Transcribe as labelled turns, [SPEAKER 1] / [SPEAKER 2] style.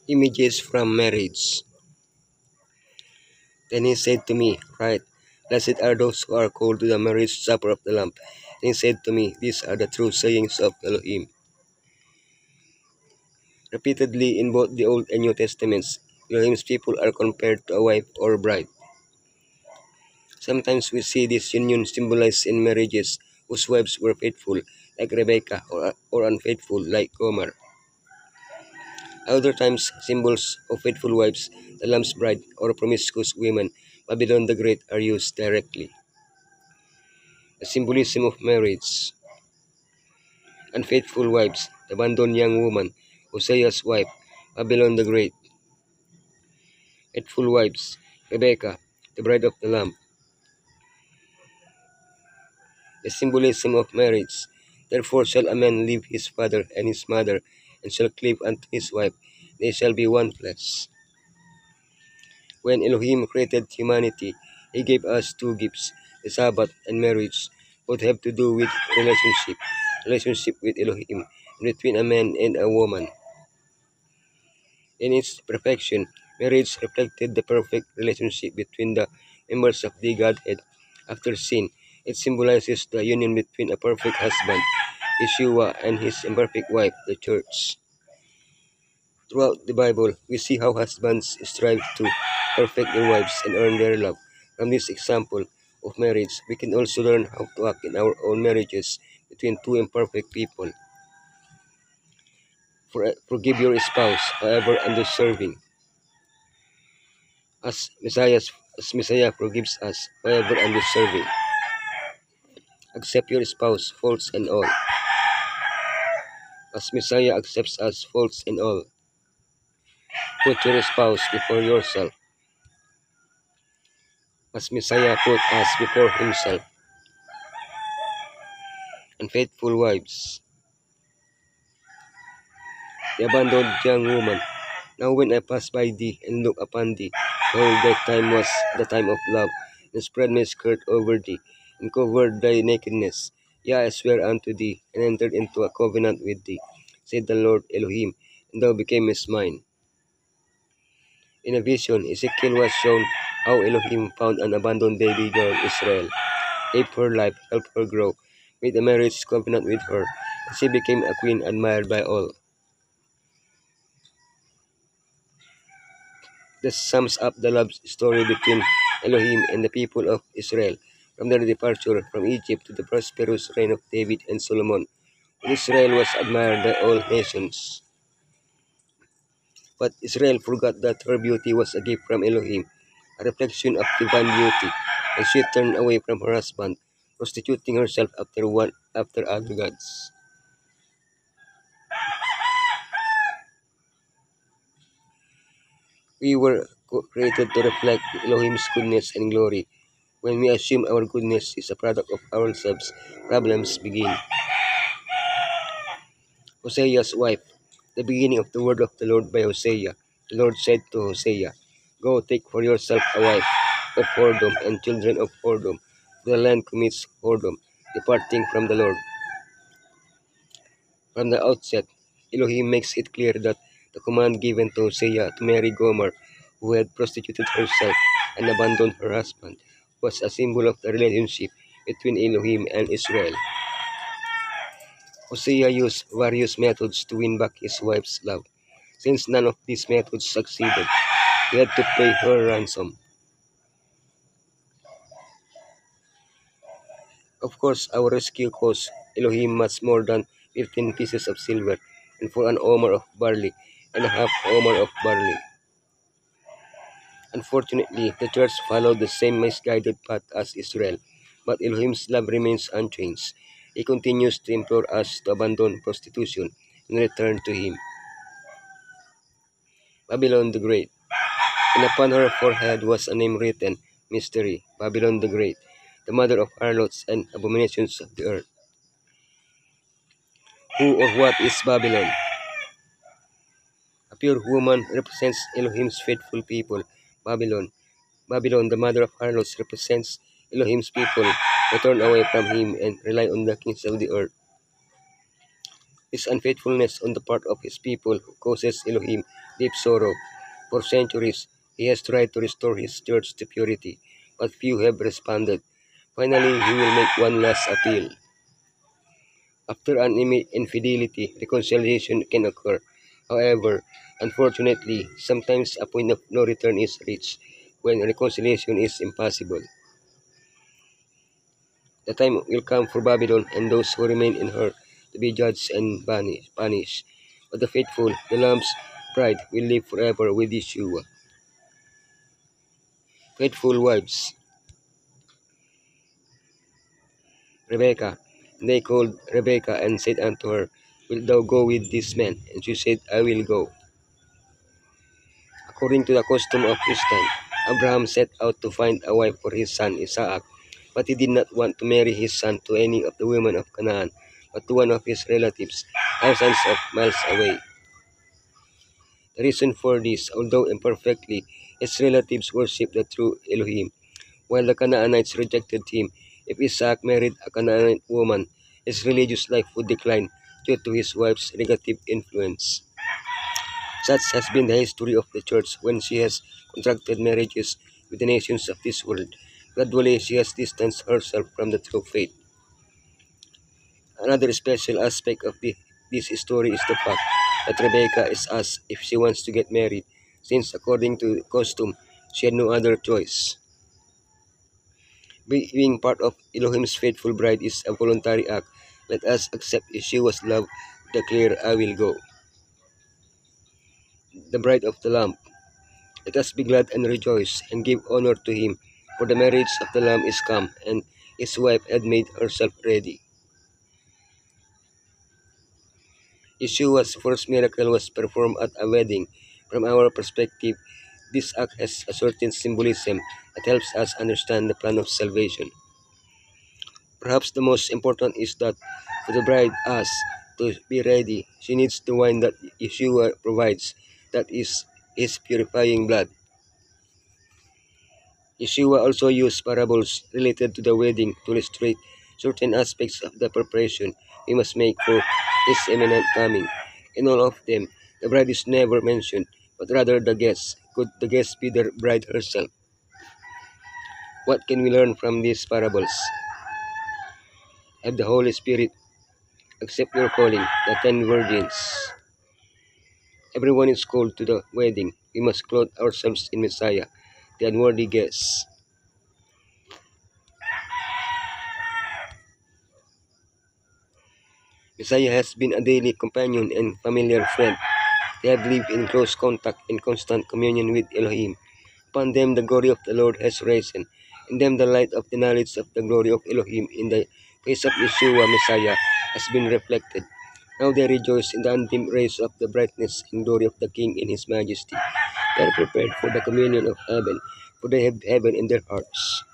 [SPEAKER 1] Images from marriage. Then he said to me, Write, Blessed are those who are called to the marriage supper of the Lamb. And he said to me, These are the true sayings of Elohim. Repeatedly in both the Old and New Testaments, Elohim's people are compared to a wife or bride. Sometimes we see this union symbolized in marriages whose wives were faithful, like Rebekah, or unfaithful, like Gomer. Other times, symbols of faithful wives, the Lamb's bride, or promiscuous women, Babylon the Great, are used directly. The symbolism of marriage. Unfaithful wives, the abandoned young woman, Hosea's wife, Babylon the Great. Faithful wives, Rebekah, the bride of the Lamb. The symbolism of marriage. Therefore shall a man leave his father and his mother, and shall cleave unto his wife, they shall be one flesh. When Elohim created humanity, he gave us two gifts, the Sabbath and marriage. Both have to do with relationship with Elohim, and between a man and a woman. In its perfection, marriage reflected the perfect relationship between the members of the Godhead. After sin, it symbolizes the union between a perfect husband, Yeshua, and his imperfect wife, the church. Throughout the Bible, we see how husbands strive to perfect their wives and earn their love. From this example of marriage, we can also learn how to act in our own marriages between two imperfect people. Forgive your spouse, however undeserving, as Messiah forgives us, however undeserving. Accept your spouse, faults and all, as Messiah accepts us, faults and all. Put your spouse before yourself, as Messiah put us before himself. Unfaithful wives, the abandoned young woman. Now when I pass by thee and look upon thee, behold, that time was the time of love, and spread my skirt over thee, and covered thy nakedness. Yea, I swear unto thee, and entered into a covenant with thee, said the Lord Elohim, and thou becamest mine. In a vision, Ezekiel was shown how Elohim found an abandoned baby girl, Israel, gave her life, helped her grow, made a marriage covenant with her, and she became a queen admired by all. This sums up the love story between Elohim and the people of Israel, from their departure from Egypt to the prosperous reign of David and Solomon, when Israel was admired by all nations. But Israel forgot that her beauty was a gift from Elohim, a reflection of divine beauty, and she turned away from her husband, prostituting herself after other gods. We were created to reflect Elohim's goodness and glory. When we assume our goodness is a product of ourselves, problems begin. Hosea's wife, the beginning of the word of the Lord by Hosea. The Lord said to Hosea, Go take for yourself a wife of whoredom and children of whoredom. The land commits whoredom, departing from the Lord. From the outset, Elohim makes it clear that the command given to Hosea to marry Gomer, who had prostituted herself and abandoned her husband, was a symbol of the relationship between Elohim and Israel. Hosea used various methods to win back his wife's love. Since none of these methods succeeded, he had to pay her ransom. Of course, our rescue cost Elohim much more than 15 pieces of silver, and for an omer of barley and a half omer of barley. Unfortunately, the church followed the same misguided path as Israel, but Elohim's love remains unchanged. He continues to implore us to abandon prostitution and return to Him. Babylon the Great. And upon her forehead was a name written, Mystery, Babylon the Great, the mother of harlots and abominations of the earth. Who or what is Babylon? A pure woman represents Elohim's faithful people. Babylon, the mother of harlots, represents Elohim's people who turn away from Him and rely on the kings of the earth. His unfaithfulness on the part of his people causes Elohim deep sorrow. For centuries, he has tried to restore his church to purity, but few have responded. Finally, he will make one last appeal. After an infidelity, reconciliation can occur. However, unfortunately, sometimes a point of no return is reached when reconciliation is impossible. The time will come for Babylon and those who remain in her to be judged and punished. But the faithful, the Lamb's bride, will live forever with Yeshua. Faithful wives, Rebekah. They called Rebekah and said unto her, Wilt thou go with this man? And she said, I will go. According to the custom of his time, Abraham set out to find a wife for his son Isaac, but he did not want to marry his son to any of the women of Canaan, but to one of his relatives, thousands of miles away. The reason for this, although imperfectly, his relatives worshipped the true Elohim, while the Canaanites rejected him. If Isaac married a Canaanite woman, his religious life would decline due to his wife's negative influence. Such has been the history of the church when she has contracted marriages with the nations of this world. Gradually, she has distanced herself from the true faith. Another special aspect of this story is the fact that Rebecca is asked if she wants to get married, since according to custom, she had no other choice. Being part of Elohim's faithful bride is a voluntary act. Let us accept Yeshua's love, declare, I will go. The bride of the Lamb. Let us be glad and rejoice, and give honor to him, for the marriage of the Lamb is come, and his wife had made herself ready. Yeshua's first miracle was performed at a wedding. From our perspective, this act has a certain symbolism that helps us understand the plan of salvation. Perhaps the most important is that for the bride us to be ready, she needs the wine that Yeshua provides, that is his purifying blood. Yeshua also used parables related to the wedding to illustrate certain aspects of the preparation we must make for his imminent coming. In all of them, the bride is never mentioned, but rather the guest. Could the guest be the bride herself? What can we learn from these parables? Have the Holy Spirit accept your calling, the 10 virgins. Everyone is called to the wedding. We must clothe ourselves in Messiah, the unworthy guest. Messiah has been a daily companion and familiar friend. They have lived in close contact and constant communion with Elohim. Upon them the glory of the Lord has risen. In them the light of the knowledge of the glory of Elohim in the face of Yeshua Messiah has been reflected. Now they rejoice in the undimmed rays of the brightness and glory of the King in his majesty. They are prepared for the communion of heaven, for they have heaven in their hearts.